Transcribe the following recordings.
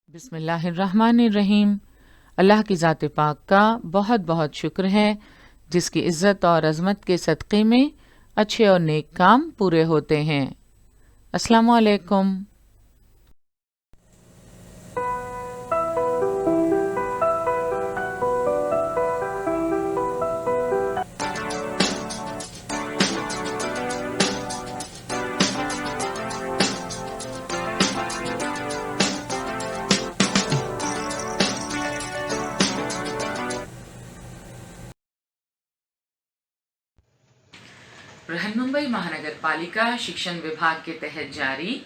बिस्मिल्लाहिर्रहमानिर्रहीम। अल्लाह की ज़ात पाक का बहुत बहुत शुक्र है जिसकी इज़्ज़त और अज़मत के सदक़े में अच्छे और नेक काम पूरे होते हैं। अस्सलामु अलैकुम। बृहन्मुंबई महानगर पालिका शिक्षण विभाग के तहत जारी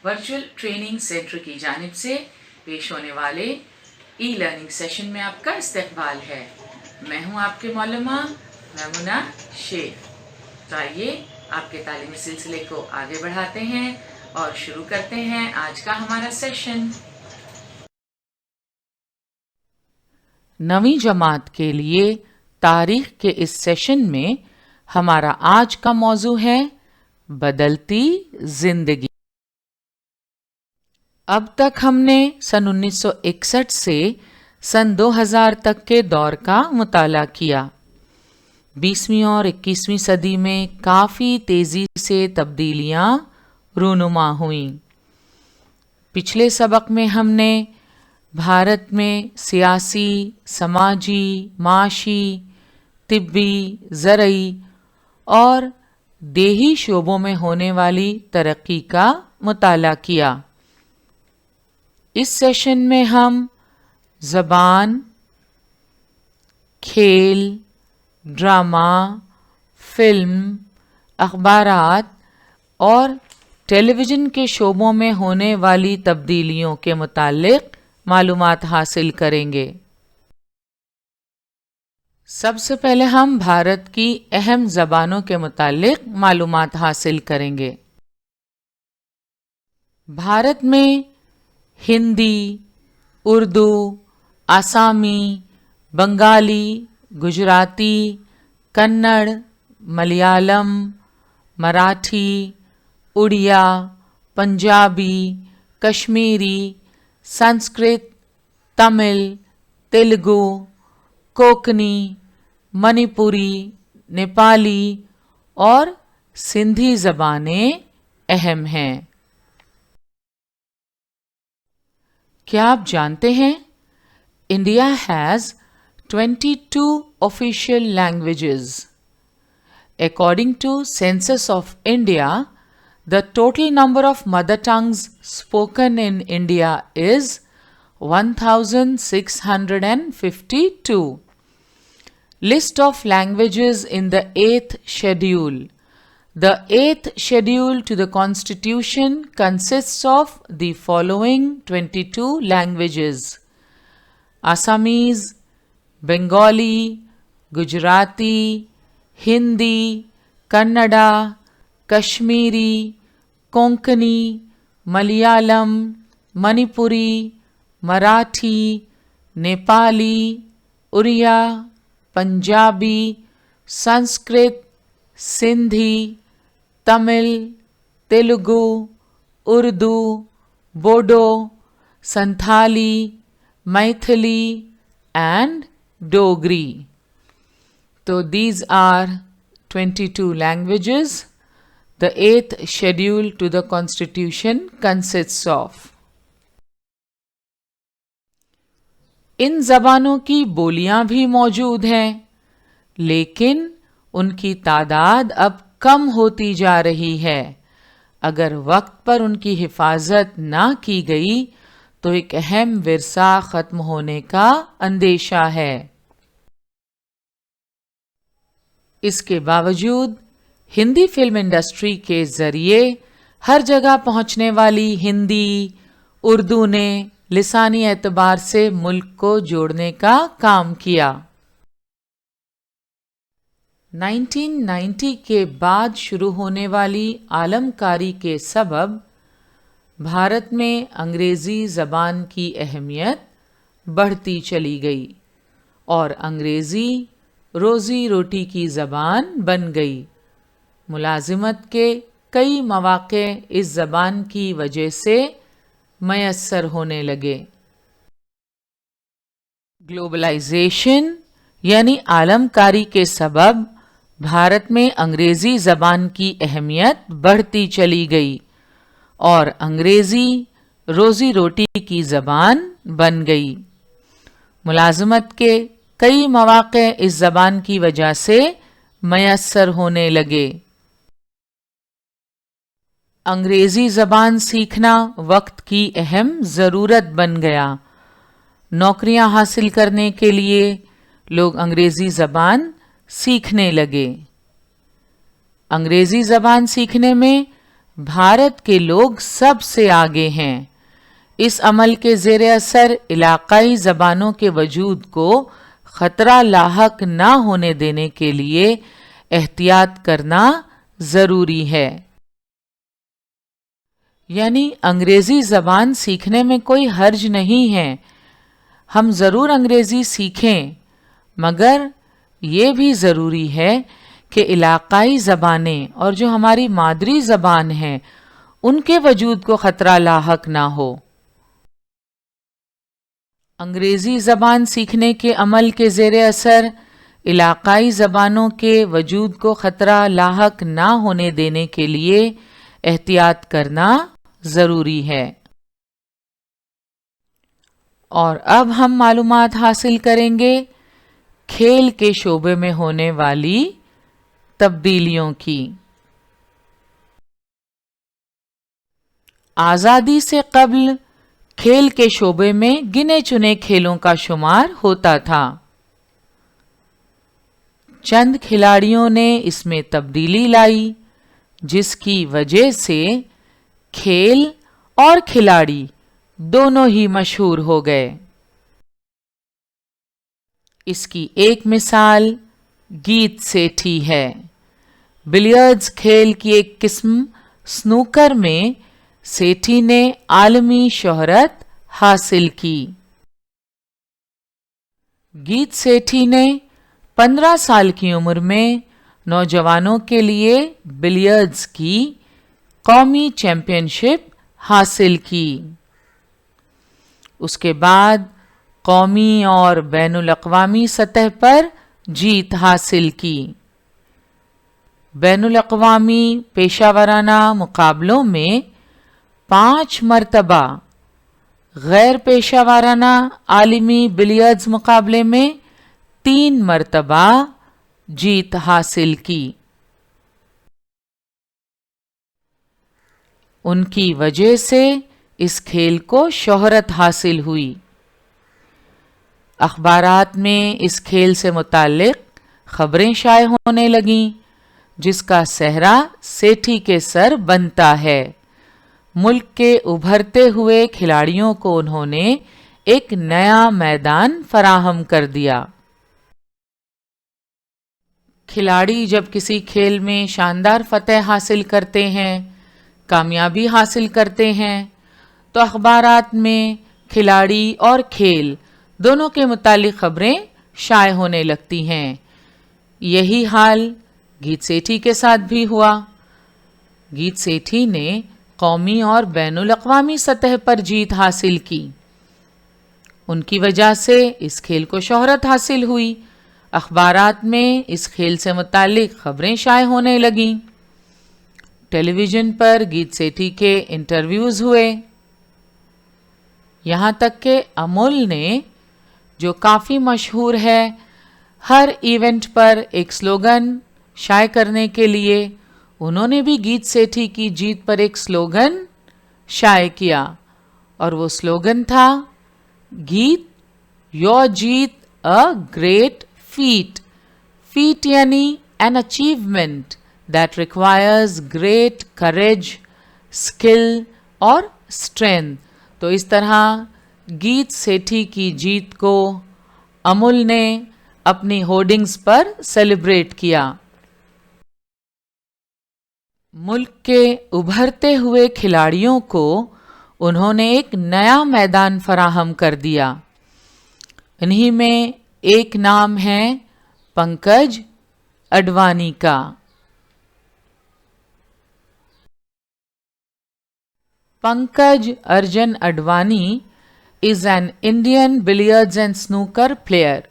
वर्चुअल ट्रेनिंग सेंटर की जानिब से पेश होने वाले ई लर्निंग सेशन में आपका इस्तकबाल है। मैं हूं आपके मौलमा मैमुना शेख। तो आइए आपके तालीमी सिलसिले को आगे बढ़ाते हैं और शुरू करते हैं आज का हमारा सेशन। नवीं जमात के लिए तारीख के इस सेशन में हमारा आज का मौजू है बदलती जिंदगी। अब तक हमने सन 1961 से सन 2000 तक के दौर का मुताला किया। 20वीं और 21वीं सदी में काफ़ी तेज़ी से तब्दीलियाँ रूनुमा हुईं। पिछले सबक में हमने भारत में सियासी, समाजी, माशी, तिब्बी, ज़रई और देही शोबों में होने वाली तरक्की का मुताला किया। इस सेशन में हम ज़बान, खेल, ड्रामा, फिल्म, अखबारात और टेलीविज़न के शोबों में होने वाली तब्दीलियों के मुतालिक मालूमात हासिल करेंगे। सबसे पहले हम भारत की अहम ज़बानों के मुतालिक मालूमात हासिल करेंगे। भारत में हिंदी, उर्दू, आसामी, बंगाली, गुजराती, कन्नड़, मलयालम, मराठी, उड़िया, पंजाबी, कश्मीरी, संस्कृत, तमिल, तेलुगु, कोंकणी, मणिपुरी, नेपाली और सिंधी ज़बानें अहम हैं। क्या आप जानते हैं India has 22 official languages. According to Census of India, the total number of mother tongues spoken in India is 1652. List of languages in the 8th schedule. The 8th schedule to the Constitution consists of the following 22 languages: Assamese, Bengali, Gujarati, Hindi, Kannada, Kashmiri, Konkani, Malayalam, Manipuri, Marathi, Nepali, Uriya, Punjabi, Sanskrit, Sindhi, Tamil, Telugu, Urdu, Bodo, Santhali, Maithili and Dogri. तो these are 22 languages the 8th schedule to the Constitution consists of. इन ज़बानों की बोलियां भी मौजूद हैं, लेकिन उनकी तादाद अब कम होती जा रही है। अगर वक्त पर उनकी हिफाजत ना की गई तो एक अहम विरसा ख़त्म होने का अंदेशा है। इसके बावजूद हिंदी फिल्म इंडस्ट्री के ज़रिए हर जगह पहुंचने वाली हिंदी, उर्दू ने लिसानी एतबार से मुल्क को जोड़ने का काम किया। 1990 के बाद शुरू होने वाली आलमकारी के सबब भारत में अंग्रेज़ी ज़बान की अहमियत बढ़ती चली गई और अंग्रेज़ी रोज़ी रोटी की ज़बान बन गई। मुलाजिमत के कई मौक़े इस ज़बान की वजह से मैसर होने लगे। ग्लोबलाइजेशन यानी आलमकारी के सबब भारत में अंग्रेजी ज़बान की अहमियत बढ़ती चली गई और अंग्रेजी रोज़ी रोटी की ज़बान बन गई। मुलाजमत के कई मौक़े इस ज़बान की वजह से मयस्सर होने लगे। अंग्रेज़ी ज़बान सीखना वक्त की अहम ज़रूरत बन गया। नौकरियां हासिल करने के लिए लोग अंग्रेज़ी ज़बान सीखने लगे। अंग्रेज़ी ज़बान सीखने में भारत के लोग सबसे आगे हैं। इस अमल के ज़ेरे असर इलाक़ाई ज़बानों के वजूद को ख़तरा लाहक ना होने देने के लिए एहतियात करना ज़रूरी है। यानी अंग्रेज़ी ज़बान सीखने में कोई हर्ज नहीं है। हम ज़रूर अंग्रेज़ी सीखें, मगर ये भी ज़रूरी है कि इलाक़ाई ज़बानें और जो हमारी मादरी ज़बान है उनके वजूद को ख़तरा लाहक ना हो। अंग्रेज़ी ज़बान सीखने के अमल के ज़ेरे असर इलाक़ाई ज़बानों के वजूद को ख़तरा लाहक ना होने देने के लिए एहतियात करना ज़रूरी है। और अब हम मालूमात हासिल करेंगे खेल के शोबे में होने वाली तब्दीलियों की। आज़ादी से कब्ल खेल के शोबे में गिने चुने खेलों का शुमार होता था। चंद खिलाड़ियों ने इसमें तब्दीली लाई, जिसकी वजह से खेल और खिलाड़ी दोनों ही मशहूर हो गए। इसकी एक मिसाल गीत सेठी है। बिलियर्ड्स खेल की एक किस्म स्नूकर में सेठी ने आलमी शोहरत हासिल की। गीत सेठी ने 15 साल की उम्र में नौजवानों के लिए बिलियर्ड्स की कौमी चैंपियनशिप हासिल की। उसके बाद कौमी और बैनुल अक़वामी सतह पर जीत हासिल की। बैनुल अक़वामी पेशावराना मुकाबलों में 5 मरतबा, गैर पेशावराना आलमी बिलियर्ड्स मुकाबले में 3 मरतबा जीत हासिल की। उनकी वजह से इस खेल को शोहरत हासिल हुई। अखबारात में इस खेल से मुताल्लिक खबरें शाये होने लगीं, जिसका सेहरा सेठी के सर बनता है। मुल्क के उभरते हुए खिलाड़ियों को उन्होंने एक नया मैदान फराहम कर दिया। खिलाड़ी जब किसी खेल में शानदार फतह हासिल करते हैं, कामयाबी हासिल करते हैं, तो अखबारात में खिलाड़ी और खेल दोनों के मुतालिक खबरें शाये होने लगती हैं। यही हाल गीत सेठी के साथ भी हुआ। गीत सेठी ने कौमी और बैनुल अक़वामी सतह पर जीत हासिल की। उनकी वजह से इस खेल को शोहरत हासिल हुई। अखबारात में इस खेल से मुतालिक खबरें शाये होने लगीं। टेलीविज़न पर गीत सेठी के इंटरव्यूज़ हुए। यहाँ तक कि अमूल ने, जो काफ़ी मशहूर है, हर इवेंट पर एक स्लोगन शाये करने के लिए उन्होंने भी गीत सेठी की जीत पर एक स्लोगन शाये किया, और वो स्लोगन था, गीत योर जीत अ ग्रेट फीट। फीट यानी an achievement that requires great courage, skill और स्ट्रेंथ। तो इस तरह गीत सेठी की जीत को अमूल ने अपनी होर्डिंग्स पर सेलिब्रेट किया। मुल्क के उभरते हुए खिलाड़ियों को उन्होंने एक नया मैदान फराहम कर दिया। इन्हीं में एक नाम है पंकज अडवाणी का। पंकज अर्जन Advani is an Indian billiards and snooker player.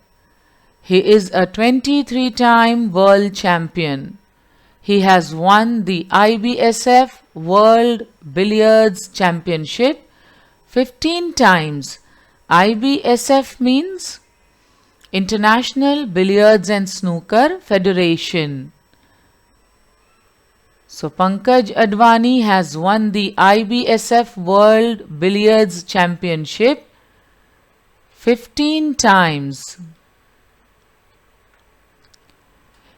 He is a 23-time world champion. He has won the IBSF World Billiards Championship 15 times. IBSF means International Billiards and Snooker Federation. So Pankaj Advani has won the IBSF World Billiards Championship 15 times.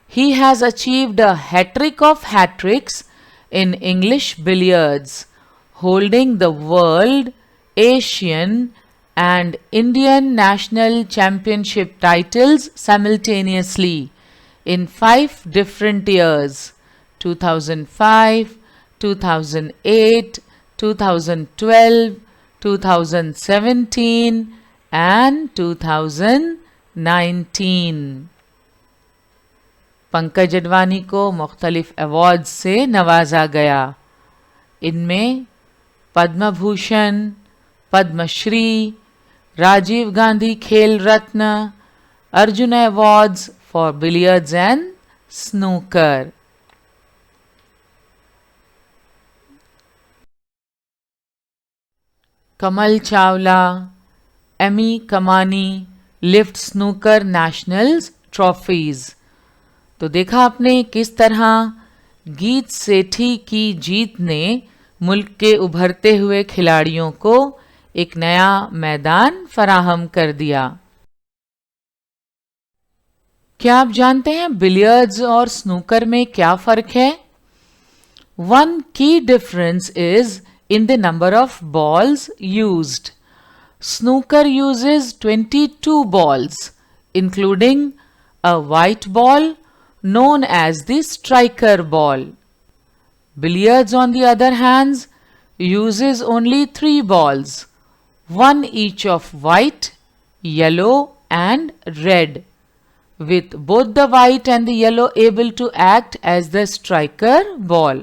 He has achieved a hat-trick of hat-tricks in English billiards, holding the World, Asian and Indian national championship titles simultaneously in 5 different years: 2005, 2008, 2012, 2017 and 2019. Pankaj Advani को मुख्तलिफ awards से नवाजा गया. इनमें Padma Bhushan, Padmashri, Rajiv Gandhi Khel Ratna, Arjuna awards for billiards and snooker. Kamal Chawla, Amee Kamani lift snooker nationals trophies. तो देखा आपने किस तरह गीत सेठी की जीत ने मुल्क के उभरते हुए खिलाड़ियों को एक नया मैदान फराहम कर दिया. क्या आप जानते हैं बिलियर्ड्स और स्नूकर में क्या फर्क है? One key difference is in the number of balls used. Snooker uses 22 balls, including a white ball known as the striker ball. Billiards, on the other hand, uses only 3 balls, one each of white, yellow and red, with both the white and the yellow able to act as the striker ball.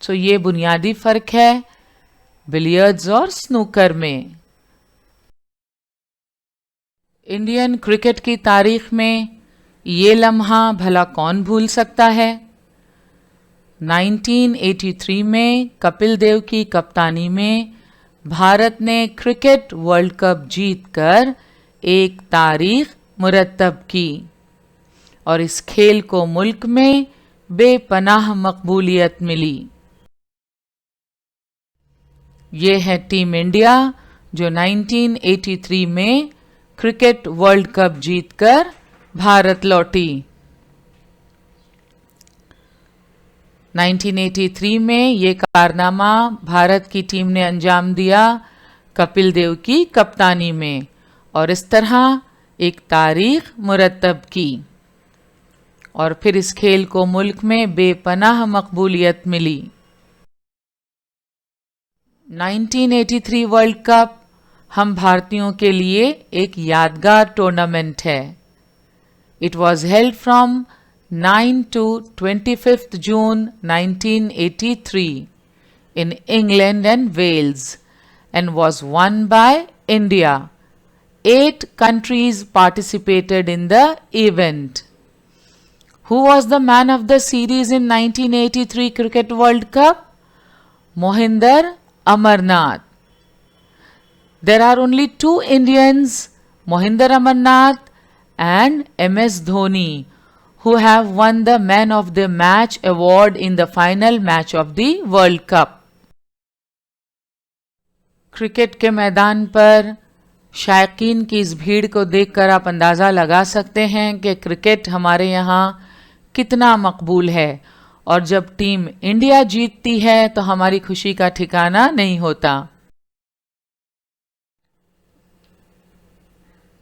So ये बुनियादी फर्क है billiards और snooker में. Indian cricket की तारीख में ये लम्हा भला कौन भूल सकता है? 1983 में कपिल देव की कप्तानी में भारत ने क्रिकेट वर्ल्ड कप जीतकर एक तारीख मुरतब की और इस खेल को मुल्क में बेपनाह मकबूलियत मिली. ये है टीम इंडिया जो 1983 में क्रिकेट वर्ल्ड कप जीतकर भारत लौटी. 1983 में ये कारनामा भारत की टीम ने अंजाम दिया कपिल देव की कप्तानी में और इस तरह एक तारीख मुरतब की और फिर इस खेल को मुल्क में बेपनाह मकबूलियत मिली. 1983 वर्ल्ड कप हम भारतीयों के लिए एक यादगार टूर्नामेंट है. It was held from 9 to 25th June 1983 in England and Wales and was won by India. 8 countries participated in the event. Who was the man of the series in 1983 Cricket World Cup? Mohinder Amarnath. There are only 2 Indians, Mohinder Amarnath and MS Dhoni, who have won the Man of the Match award in the final match of the World Cup. Cricket के मैदान पर शायकीन की इस भीड़ को देखकर आप अंदाज़ा लगा सकते हैं कि क्रिकेट हमारे यहाँ कितना मकबूल है और जब टीम इंडिया जीतती है तो हमारी खुशी का ठिकाना नहीं होता.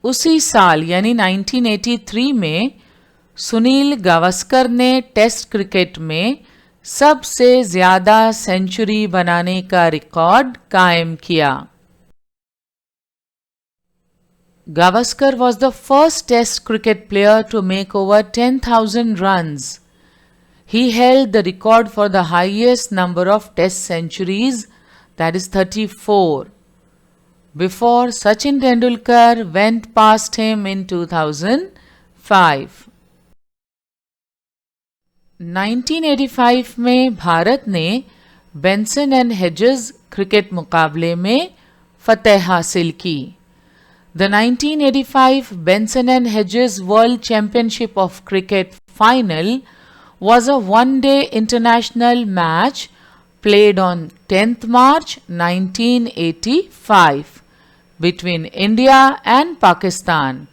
उसी साल यानी 1983 में सुनील गावस्कर ने टेस्ट क्रिकेट में सबसे ज्यादा सेंचुरी बनाने का रिकॉर्ड कायम किया. Gavaskar was the first Test cricket player to make over 10,000 runs. He held the record for the highest number of Test centuries, that is 34. before Sachin Tendulkar went past him in 2005. 1985 में भारत ने Benson and hedges cricket मुकाबले में फतेह हासिल की. The 1985 Benson and Hedges World Championship of Cricket final was a one-day international match played on 10th March 1985 between India and Pakistan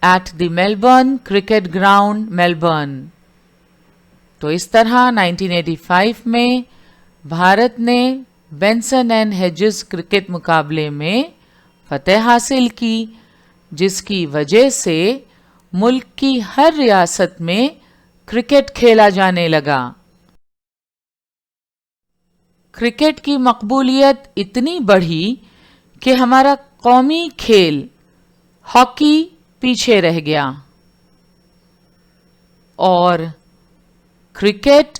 at the Melbourne Cricket Ground, Melbourne. तो इस तरह 1985 में भारत ने Benson and hedges cricket मुकाबले में फतेह हासिल की, जिसकी वजह से मुल्क की हर रियासत में क्रिकेट खेला जाने लगा. क्रिकेट की मकबूलियत इतनी बढ़ी कि हमारा कौमी खेल हॉकी पीछे रह गया और क्रिकेट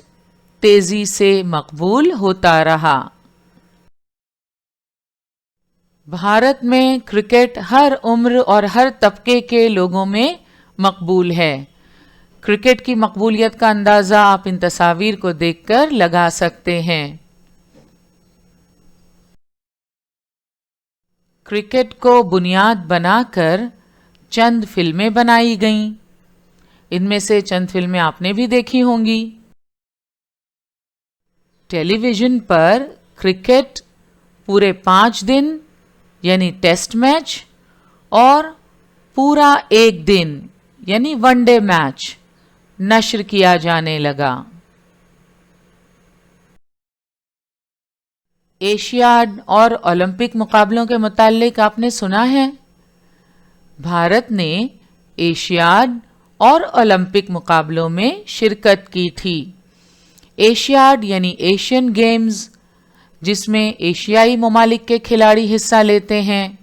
तेजी से मकबूल होता रहा. भारत में क्रिकेट हर उम्र और हर तबके के लोगों में मकबूल है. क्रिकेट की मकबूलियत का अंदाज़ा आप इन तस्वीर को देखकर लगा सकते हैं. क्रिकेट को बुनियाद बनाकर चंद फिल्में बनाई गईं. इनमें से चंद फिल्में आपने भी देखी होंगी. टेलीविज़न पर क्रिकेट पूरे 5 दिन यानी टेस्ट मैच और पूरा 1 दिन यानी वनडे मैच नश्र किया जाने लगा. एशियाड और ओलंपिक मुकाबलों के मुताल्लिक आपने सुना है. भारत ने एशियाड और ओलंपिक मुकाबलों में शिरकत की थी. एशियाड यानी एशियन गेम्स, जिसमें एशियाई ममालिक के खिलाड़ी हिस्सा लेते हैं,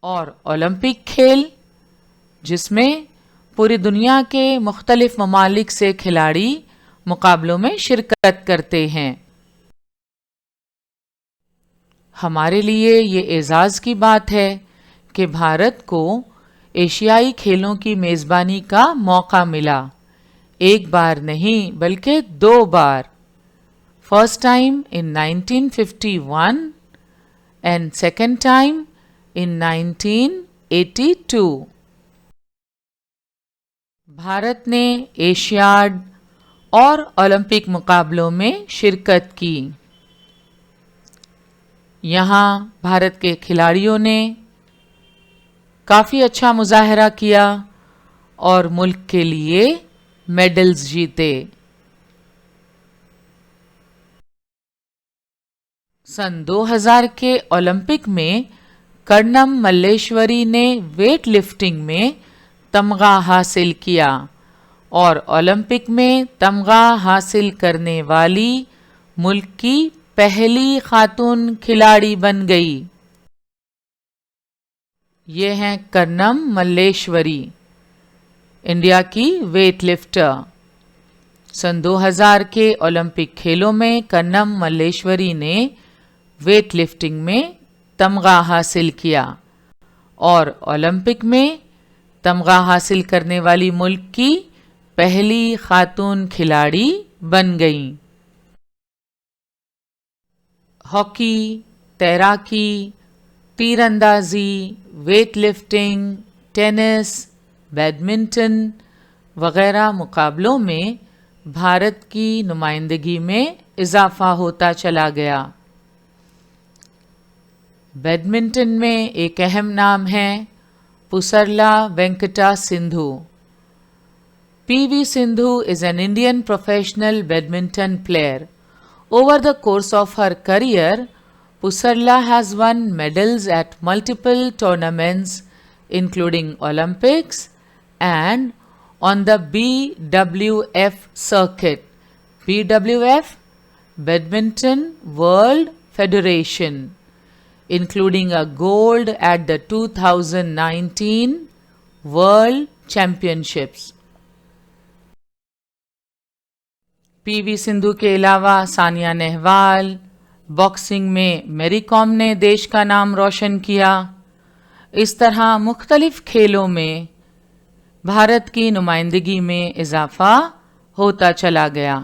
और ओलंपिक खेल, जिसमें पूरी दुनिया के मुख्तलिफ ममालिक से खिलाड़ी मुकाबलों में शिरकत करते हैं. हमारे लिए ये एजाज़ की बात है कि भारत को एशियाई खेलों की मेज़बानी का मौका मिला. एक बार नहीं बल्कि 2 बार. First time in 1951 and second time in 1982. Bharat ने एशियाड और ओलंपिक मुकाबलों में शिरकत की. यहाँ भारत के खिलाड़ियों ने काफ़ी अच्छा मुजाहरा किया और मुल्क के लिए मेडल्स जीते. सन 2000 के ओलंपिक में कर्णम मल्लेश्वरी ने वेट लिफ्टिंग में तमगा हासिल किया और ओलंपिक में तमगा हासिल करने वाली मुल्क की पहली खातून खिलाड़ी बन गई. ये हैं कर्णम मल्लेश्वरी, इंडिया की वेट लिफ्टर. सन 2000 के ओलंपिक खेलों में कर्णम मल्लेश्वरी ने वेट लिफ्टिंग में तमगा हासिल किया और ओलंपिक में तमगा हासिल करने वाली मुल्क की पहली खातून खिलाड़ी बन गईं. हॉकी, तैराकी, तीरंदाजी, वेट लिफ्टिंग, टेनिस, बैडमिंटन वगैरह मुकाबलों में भारत की नुमाइंदगी में इजाफा होता चला गया. बैडमिंटन में एक अहम नाम है Pusarla Venkata Sindhu. PV Sindhu is an Indian professional badminton player. Over the course of her career, Pusarla has won medals at multiple tournaments including Olympics and on the BWF circuit. BWF, Badminton World Federation, including a gold at the 2019 World Championships. PV Sindhu के अलावा Sania Nehwal, boxing میں میری کام نے دیش کا نام روشن کیا۔ اس طرح مختلف کھیلوں میں بھارت کی نمائندگی میں اضافہ ہوتا چلا گیا۔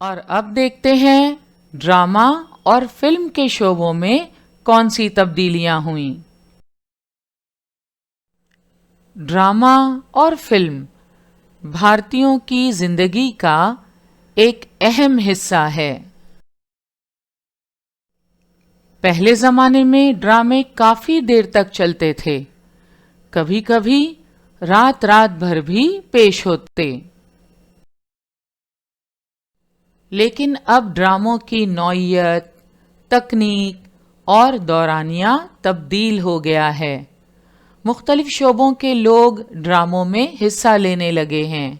اور اب دیکھتے ہیں ڈرامہ اور فلم کے شعبوں میں کون سی تبدیلیاں ہوئیں۔ ڈرامہ اور فلم بھارتیوں کی زندگی کا ایک اہم حصہ ہے۔ پہلے زمانے میں ڈرامے کافی دیر تک چلتے تھے، کبھی کبھی رات رات بھر بھی پیش ہوتے۔ لیکن اب ڈراموں کی نوعیت، تکنیک اور دورانیہ تبدیل ہو گیا ہے۔ مختلف شعبوں کے لوگ ڈراموں میں حصہ لینے لگے ہیں۔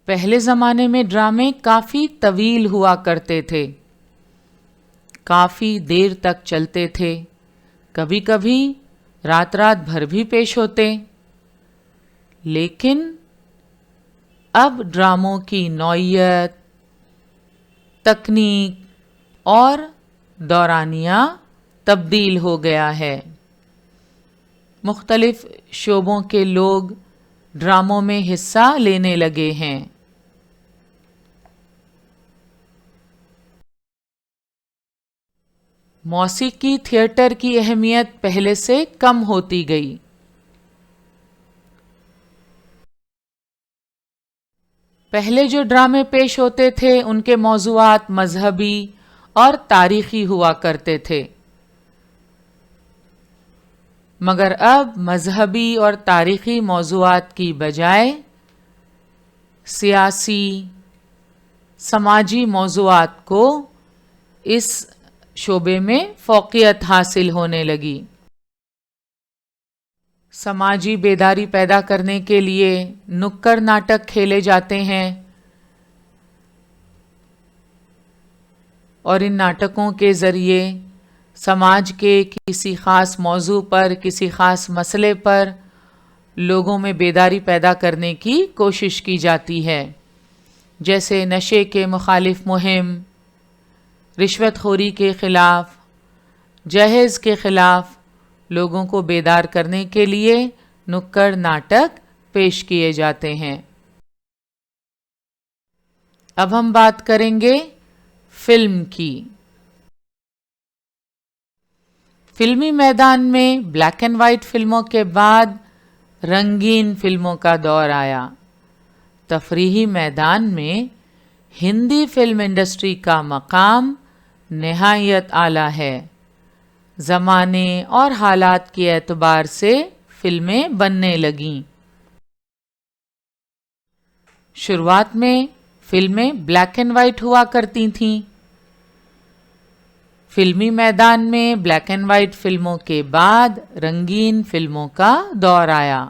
پہلے زمانے میں ڈرامے کافی طویل ہوا کرتے تھے، کافی دیر تک چلتے تھے، کبھی کبھی رات رات بھر بھی پیش ہوتے۔ لیکن اب ڈراموں کی نوعیت، تکنیک اور دورانیہ تبدیل ہو گیا ہے۔ مختلف شعبوں کے لوگ ڈراموں میں حصہ لینے لگے ہیں۔ موسیقی تھیٹر کی اہمیت پہلے سے کم ہوتی گئی۔ پہلے جو ڈرامے پیش ہوتے تھے ان کے موضوعات مذہبی اور تاریخی ہوا کرتے تھے، مگر اب مذہبی اور تاریخی موضوعات کی بجائے سیاسی، سماجی موضوعات کو اس شعبے میں فوقیت حاصل ہونے لگی۔ سماجی بیداری پیدا کرنے کے لیے نکڑ ناٹک کھیلے جاتے ہیں، اور ان ناٹکوں کے ذریعے سماج کے کسی خاص موضوع پر، کسی خاص مسئلے پر لوگوں میں بیداری پیدا کرنے کی کوشش کی جاتی ہے، جیسے نشے کے مخالف مہم، رشوت خوری کے خلاف، جہیز کے خلاف لوگوں کو بیدار کرنے کے لیے نکڑ ناٹک پیش کیے جاتے ہیں۔ اب ہم بات کریں گے فلم کی۔ فلمی میدان میں بلیک اینڈ وائٹ فلموں کے بعد رنگین فلموں کا دور آیا۔ تفریحی میدان میں ہندی فلم انڈسٹری کا مقام نہایت اعلیٰ ہے۔ زمانے اور حالات کے اعتبار سے فلمیں بننے لگیں۔ شروعات میں فلمیں بلیک اینڈ وائٹ ہوا کرتی تھیں۔ فلمی میدان میں بلیک اینڈ وائٹ فلموں کے بعد رنگین فلموں کا دور آیا۔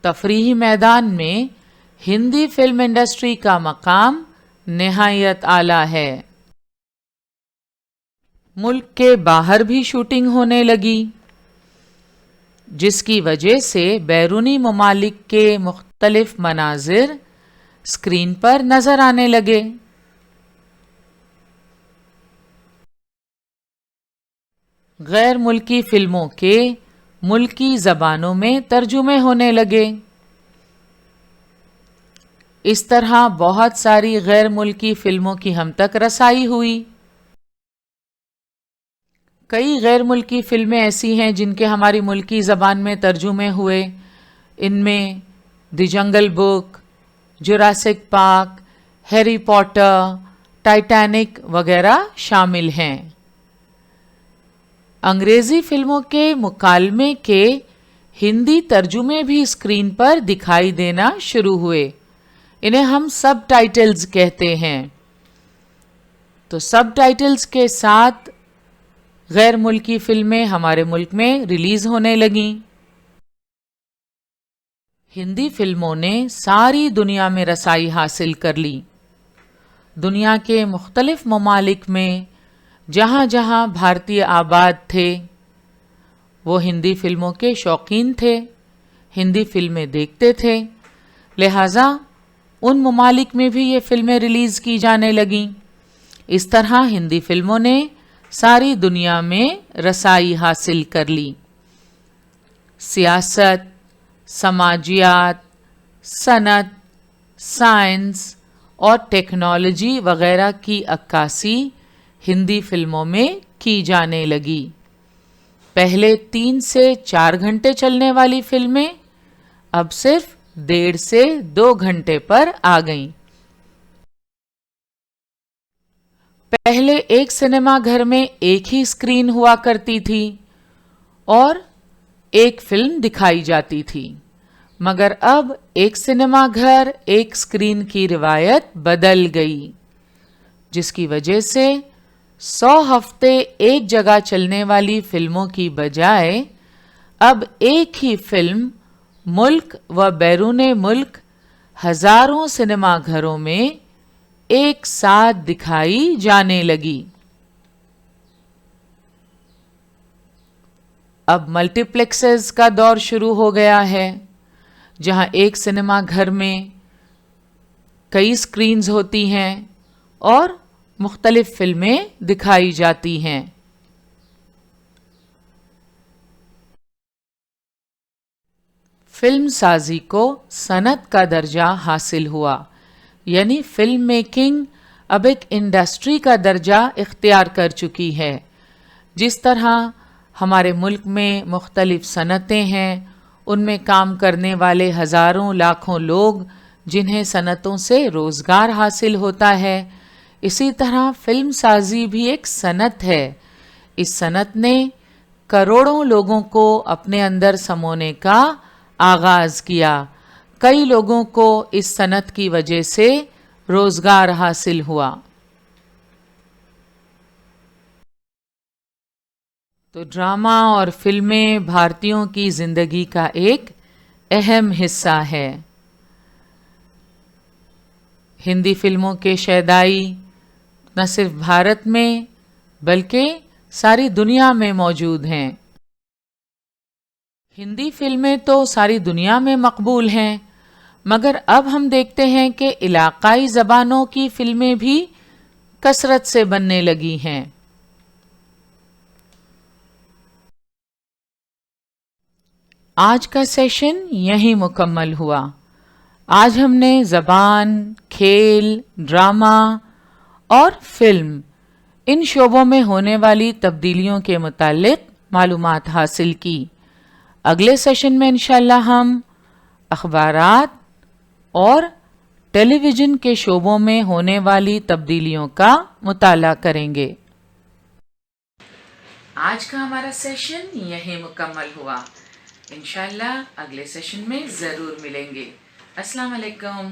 تفریحی میدان میں ہندی فلم انڈسٹری کا مقام نہایت اعلیٰ ہے۔ ملک کے باہر بھی شوٹنگ ہونے لگی، جس کی وجہ سے بیرونی ممالک کے مختلف مناظر اسکرین پر نظر آنے لگے۔ غیر ملکی فلموں کے ملکی زبانوں میں ترجمے ہونے لگے۔ اس طرح بہت ساری غیر ملکی فلموں کی ہم تک رسائی ہوئی۔ کئی غیر ملکی فلمیں ایسی ہیں جن کے ہماری ملکی زبان میں ترجمے ہوئے۔ ان میں دی جنگل بک، جوراسک پارک، ہیری پوٹر، ٹائٹینک وغیرہ شامل ہیں۔ انگریزی فلموں کے مکالمے کے ہندی ترجمے بھی اسکرین پر دکھائی دینا شروع ہوئے۔ انہیں ہم سب ٹائٹلز کہتے ہیں۔ تو سب ٹائٹلز کے ساتھ غیر ملکی فلمیں ہمارے ملک میں ریلیز ہونے لگیں۔ ہندی فلموں نے ساری دنیا میں رسائی حاصل کر لی۔ دنیا کے مختلف ممالک میں جہاں جہاں بھارتی آباد تھے، وہ ہندی فلموں کے شوقین تھے، ہندی فلمیں دیکھتے تھے، لہٰذا ان ممالک میں بھی یہ فلمیں ریلیز کی جانے لگیں۔ اس طرح ہندی فلموں نے ساری دنیا میں رسائی حاصل کر لی۔ سیاست، سماجیات، صنعت، سائنس اور ٹیکنالوجی وغیرہ کی عکاسی ہندی فلموں میں کی جانے لگی۔ پہلے 3 سے 4 گھنٹے چلنے والی فلمیں اب صرف 1.5 سے 2 گھنٹے پر آ گئیں۔ پہلے ایک سنیما گھر میں ایک ہی اسکرین ہوا کرتی تھی اور ایک فلم دکھائی جاتی تھی، مگر اب ایک سنیما گھر ایک اسکرین کی روایت بدل گئی، جس کی وجہ سے 100 ہفتے ایک جگہ چلنے والی فلموں کی بجائے اب ایک ہی فلم ملک و بیرون ملک ہزاروں سنیما گھروں میں ایک ساتھ دکھائی جانے لگی۔ اب ملٹی پلیکسز کا دور شروع ہو گیا ہے، جہاں ایک سنیما گھر میں کئی اسکرینز ہوتی ہیں اور مختلف فلمیں دکھائی جاتی ہیں۔ فلم سازی کو صنعت کا درجہ حاصل ہوا، یعنی فلم میکنگ اب ایک انڈسٹری کا درجہ اختیار کر چکی ہے۔ جس طرح ہمارے ملک میں مختلف صنعتیں ہیں، ان میں کام کرنے والے ہزاروں لاکھوں لوگ جنہیں صنعتوں سے روزگار حاصل ہوتا ہے، اسی طرح فلم سازی بھی ایک صنعت ہے۔ اس صنعت نے کروڑوں لوگوں کو اپنے اندر سمونے کا آغاز کیا۔ کئی لوگوں کو اس صنعت کی وجہ سے روزگار حاصل ہوا۔ تو ڈرامہ اور فلمیں بھارتیوں کی زندگی کا ایک اہم حصہ ہے۔ ہندی فلموں کے شیدائی نہ صرف بھارت میں بلکہ ساری دنیا میں موجود ہیں۔ ہندی فلمیں تو ساری دنیا میں مقبول ہیں، مگر اب ہم دیکھتے ہیں کہ علاقائی زبانوں کی فلمیں بھی کثرت سے بننے لگی ہیں۔ آج کا سیشن یہیں مکمل ہوا۔ آج ہم نے زبان، کھیل، ڈرامہ اور فلم ان شعبوں میں ہونے والی تبدیلیوں کے متعلق معلومات حاصل کی۔ اگلے سیشن میں انشاءاللہ ہم اخبارات اور ٹیلی ویژن کے شعبوں میں ہونے والی تبدیلیوں کا مطالعہ کریں گے۔ آج کا ہمارا سیشن یہیں مکمل ہوا۔ انشاءاللہ اگلے سیشن میں ضرور ملیں گے۔ السلام علیکم۔